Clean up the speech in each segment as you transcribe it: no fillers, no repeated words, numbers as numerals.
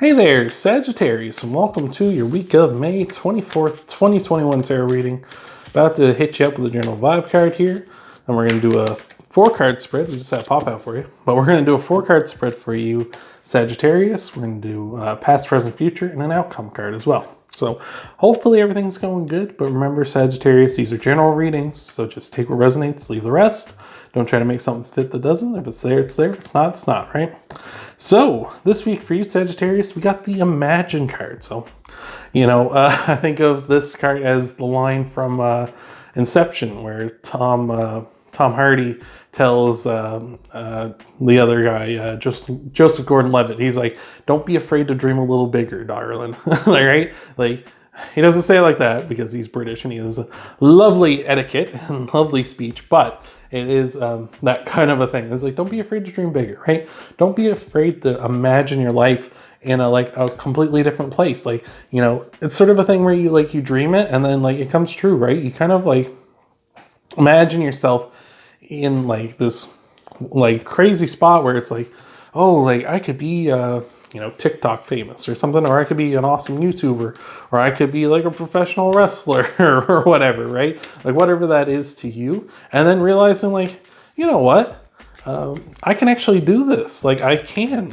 Hey there, Sagittarius, and welcome to your week of May 24th, 2021 tarot reading. About to hit you up with a general vibe card here, and we're going to do a 4-card spread. We just had a pop out for you, but we're going to do a 4-card spread for you, Sagittarius. We're going to do past, present, future, and an outcome card as well. So hopefully everything's going good, but remember, Sagittarius, these are general readings, so just take what resonates, leave the rest. Don't try to make something fit that doesn't. If it's there, it's there. If it's not, it's not, right? So this week for you, Sagittarius, we got the Imagine card. So, I think of this card as the line from Inception, where Tom Hardy tells the other guy, Joseph Gordon-Levitt, he's like, "Don't be afraid to dream a little bigger, darling." Right? Like, he doesn't say it like that because he's British and he has a lovely etiquette and lovely speech, but it is that kind of a thing. It's like, don't be afraid to dream bigger, right? Don't be afraid to imagine your life in a completely different place. Like, it's sort of a thing where you dream it and then it comes true, right? You kind of imagine yourself in this crazy spot where it's I could be TikTok famous or something, or I could be an awesome YouTuber, or I could be a professional wrestler or whatever, right? Whatever that is to you. And then realizing you know what? I can actually do this. I can,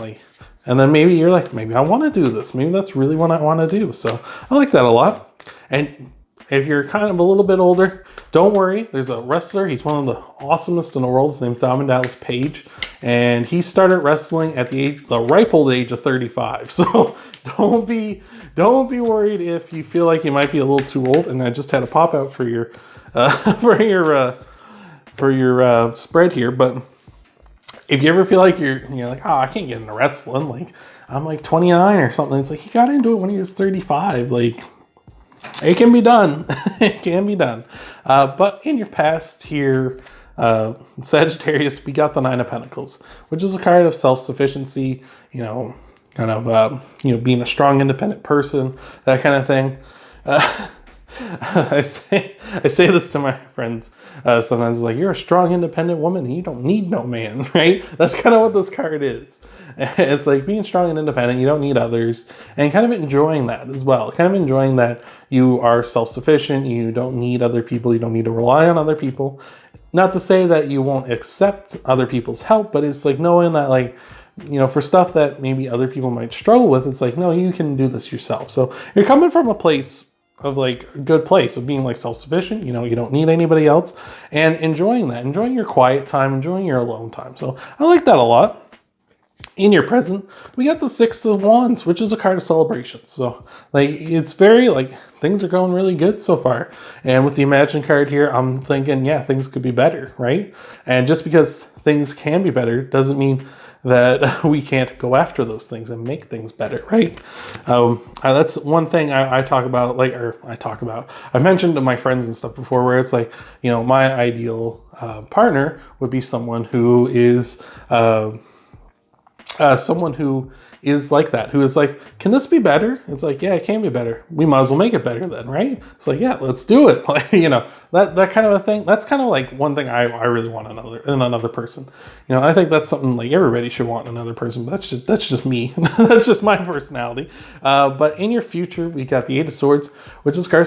and then maybe you're maybe I want to do this. Maybe that's really what I want to do. So I like that a lot. And if you're kind of a little bit older, don't worry. There's a wrestler. He's one of the awesomest in the world. His name's Diamond Dallas Page. And he started wrestling at the ripe old age of 35. So don't be worried if you feel like you might be a little too old. And I just had a pop out for your spread here. But if you ever feel like you're I can't get into wrestling. I'm 29 or something. It's he got into it when he was 35. It can be done. It can be done. But in your past here, Sagittarius, we got the 9 of Pentacles, which is a card of self-sufficiency, being a strong, independent person, that kind of thing. I say this to my friends sometimes, you're a strong, independent woman and you don't need no man, right? That's kind of what this card is. It's being strong and independent, you don't need others, and kind of enjoying that as well. Kind of enjoying that you are self-sufficient, you don't need other people, you don't need to rely on other people. Not to say that you won't accept other people's help, but it's knowing that for stuff that maybe other people might struggle with, it's no, you can do this yourself. So you're coming from a place of a good place of being self-sufficient, you don't need anybody else, and enjoying that, enjoying your quiet time, enjoying your alone time. So I like that a lot. In your present, we got the 6 of Wands, which is a card of celebration. So it's very things are going really good so far. And with the Imagine card here, I'm thinking, yeah, things could be better, right? And just because things can be better doesn't mean that we can't go after those things and make things better, right? That's one thing I talk about, I've mentioned to my friends and stuff before, where it's my ideal partner would be someone who is like that, who is can this be better? It's yeah, it can be better. We might as well make it better then, right? It's yeah, let's do it. That kind of a thing. That's kind of one thing I really want in another person. I think that's something everybody should want in another person, but that's just me. That's just my personality. But in your future, we got the 8 of Swords, which is called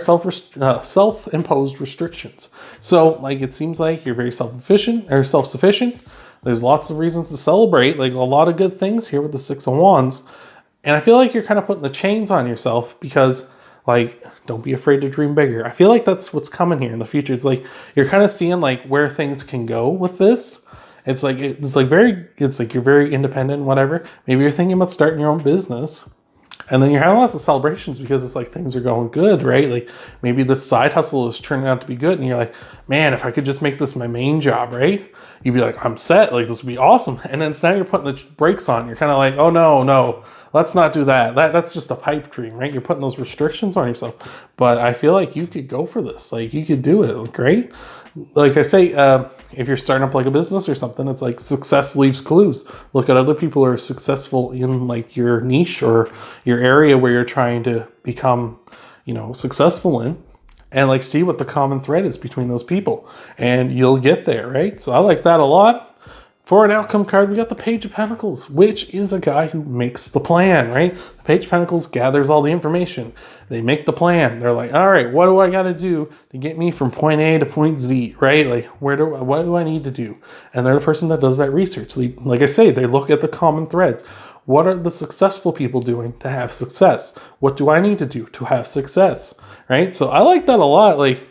self-imposed restrictions. So it seems you're very self-sufficient. There's lots of reasons to celebrate, a lot of good things here with the 6 of Wands. And I feel you're kind of putting the chains on yourself because, don't be afraid to dream bigger. I feel that's what's coming here in the future. It's you're kind of seeing where things can go with this. It's you're very independent and whatever. Maybe you're thinking about starting your own business. And then you're having lots of celebrations because it's things are going good, right? Maybe this side hustle is turning out to be good. And you're man, if I could just make this my main job, right? You'd be I'm set. This would be awesome. And then now you're putting the brakes on. You're kind of oh, no, let's not do that. That's just a pipe dream, right? You're putting those restrictions on yourself. But I feel you could go for this. You could do it, right? I say, if you're starting up a business or something, it's success leaves clues. Look at other people who are successful in your niche or your area where you're trying to become, successful in, and see what the common thread is between those people, and you'll get there, right? So I like that a lot. For an outcome card, we got the Page of Pentacles, which is a guy who makes the plan, right? The Page of Pentacles gathers all the information. They make the plan. They're like, all right, what do I got to do to get me from point A to point Z, right? Like, what do I need to do? And they're the person that does that research. Like I say, they look at the common threads. What are the successful people doing to have success? What do I need to do to have success, right? So I like that a lot. Like,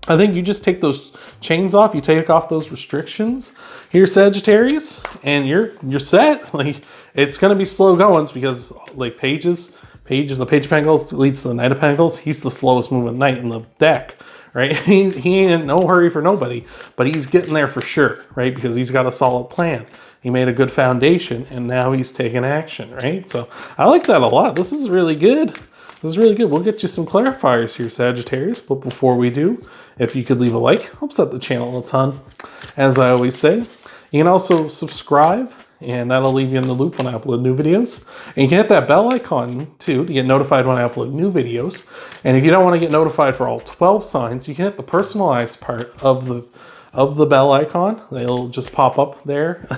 I think you just take those chains off, you take off those restrictions here, Sagittarius, and you're set. Like, it's gonna be slow goings because like the Page of Pentacles leads to the Knight of Pentacles. He's the slowest moving knight in the deck, right? He ain't in no hurry for nobody, but he's getting there for sure, right? Because he's got a solid plan. He made a good foundation, and now he's taking action, right? So I like that a lot. This is really good. This is really good. We'll get you some clarifiers here, Sagittarius, but before we do, if you could leave a like, helps out the channel a ton. As I always say, you can also subscribe, and that'll leave you in the loop when I upload new videos. And you can hit that bell icon too to get notified when I upload new videos. And if you don't want to get notified for all 12 signs, you can hit the personalized part of the bell icon. It'll just pop up there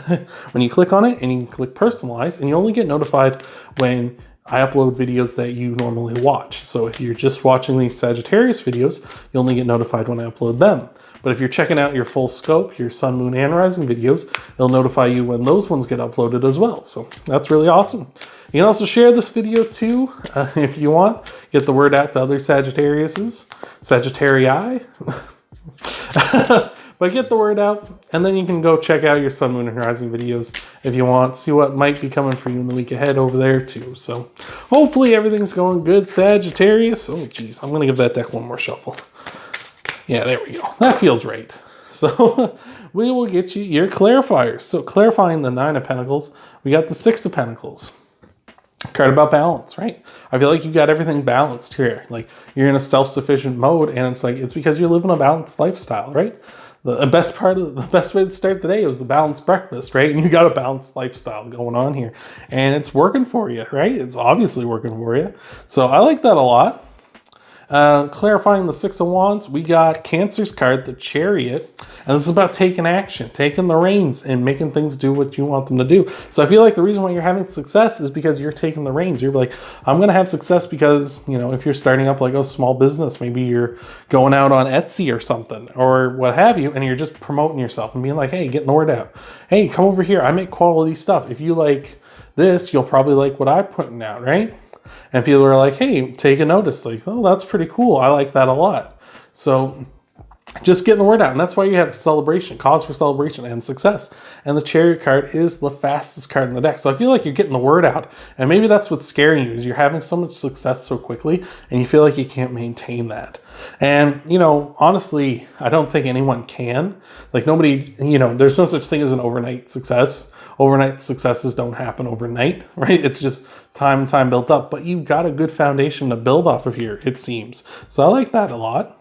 when you click on it, and you can click personalize, and you only get notified when I upload videos that you normally watch. So if you're just watching these Sagittarius videos, you only get notified when I upload them. But if you're checking out your full scope, your sun, moon, and rising videos, it'll notify you when those ones get uploaded as well. So that's really awesome. You can also share this video too, if you want. Get the word out to other Sagittariuses, Sagittarii. But get the word out, and then you can go check out your sun, moon, and rising videos if you want. See what might be coming for you in the week ahead over there too. So hopefully everything's going good, Sagittarius. Oh geez, I'm gonna give that deck one more shuffle. Yeah, there we go. That feels right. So we will get you your clarifiers. So clarifying the Nine of Pentacles, we got the Six of Pentacles. Card about balance, right? I feel like you got everything balanced here. Like, you're in a self-sufficient mode, and it's because you're living a balanced lifestyle, right? The best way to start the day was the balanced breakfast, right? And you got a balanced lifestyle going on here, and it's working for you, right? It's obviously working for you. So I like that a lot. Clarifying the Six of Wands, we got Cancer's card, the Chariot, and this is about taking action, taking the reins, and making things do what you want them to do. So I feel like the reason why you're having success is because you're taking the reins. You're like, I'm going to have success because, you know, if you're starting up like a small business, maybe you're going out on Etsy or something, or what have you, and you're just promoting yourself and being like, hey, getting the word out. Hey, come over here. I make quality stuff. If you like this, you'll probably like what I'm putting out, right? And people are like, hey, take a notice. Like, oh, that's pretty cool. I like that a lot. So just getting the word out. And that's why you have celebration, cause for celebration and success. And the Chariot card is the fastest card in the deck. So I feel like you're getting the word out. And maybe that's what's scaring you, is you're having so much success so quickly and you feel like you can't maintain that. And, you know, honestly, I don't think anyone can. Like, nobody, you know, there's no such thing as an overnight success. Overnight successes don't happen overnight, right? It's just time built up. But you've got a good foundation to build off of here, it seems. So I like that a lot.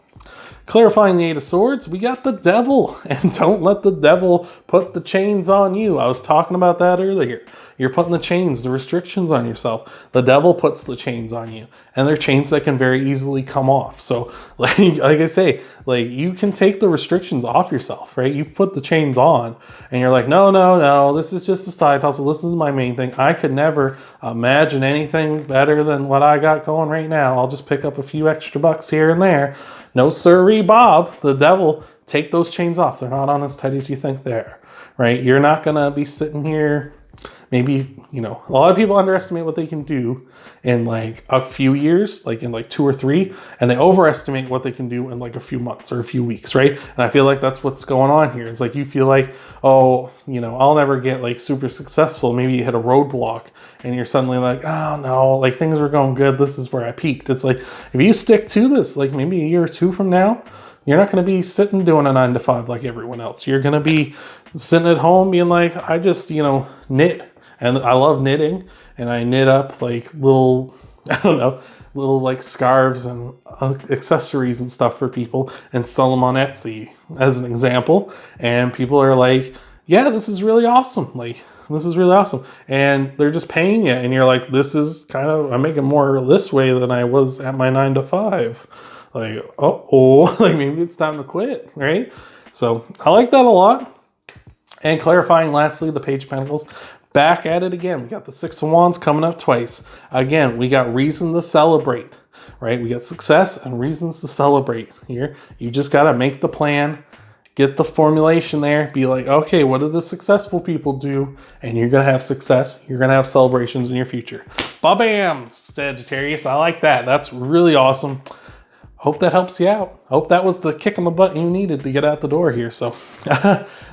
Clarifying the Eight of Swords, we got the Devil. And don't let the devil put the chains on you. I was talking about that earlier. You're putting the chains, the restrictions on yourself. The devil puts the chains on you. And they're chains that can very easily come off. So, like I say, like, you can take the restrictions off yourself, right? You've put the chains on, and you're like, no, this is just a side hustle. This is my main thing. I could never imagine anything better than what I got going right now. I'll just pick up a few extra bucks here and there. No sirree, Bob. The devil, take those chains off. They're not on as tight as you think they are, right? You're not going to be sitting here. Maybe, you know, a lot of people underestimate what they can do in like a few years, like in like 2 or 3, and they overestimate what they can do in like a few months or a few weeks, right? And I feel like that's what's going on here. It's like you feel like, oh, you know, I'll never get like super successful. Maybe you hit a roadblock and you're suddenly like, oh no, like things were going good. This is where I peaked. It's like, if you stick to this, like maybe a year or 2 from now, you're not going to be sitting doing a 9 to 5 like everyone else. You're going to be sitting at home being like, I just, you know, knit. And I love knitting, and I knit up like little, I don't know, little like scarves and accessories and stuff for people and sell them on Etsy as an example. And people are like, yeah, this is really awesome. Like, this is really awesome. And they're just paying you. And you're like, this is kind of, I'm making more this way than I was at my 9 to 5. Like, like maybe it's time to quit, right? So I like that a lot. And clarifying lastly, the Page of Pentacles, back at it again. We got the Six of Wands coming up twice. Again, we got reason to celebrate, right? We got success and reasons to celebrate here. You just got to make the plan, get the formulation there, be like, okay, what do the successful people do? And you're going to have success. You're going to have celebrations in your future. Ba-bam, Sagittarius. I like that. That's really awesome. Hope that helps you out. Hope that was the kick in the butt you needed to get out the door here. So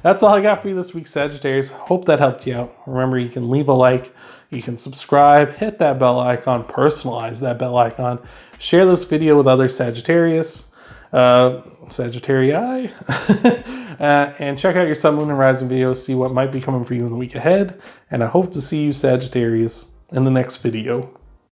that's all I got for you this week, Sagittarius. Hope that helped you out. Remember, you can leave a like, you can subscribe, hit that bell icon, personalize that bell icon, share this video with other Sagittarius, Sagittarii, and check out your Sun, Moon, and Rising videos, see what might be coming for you in the week ahead. And I hope to see you, Sagittarius, in the next video.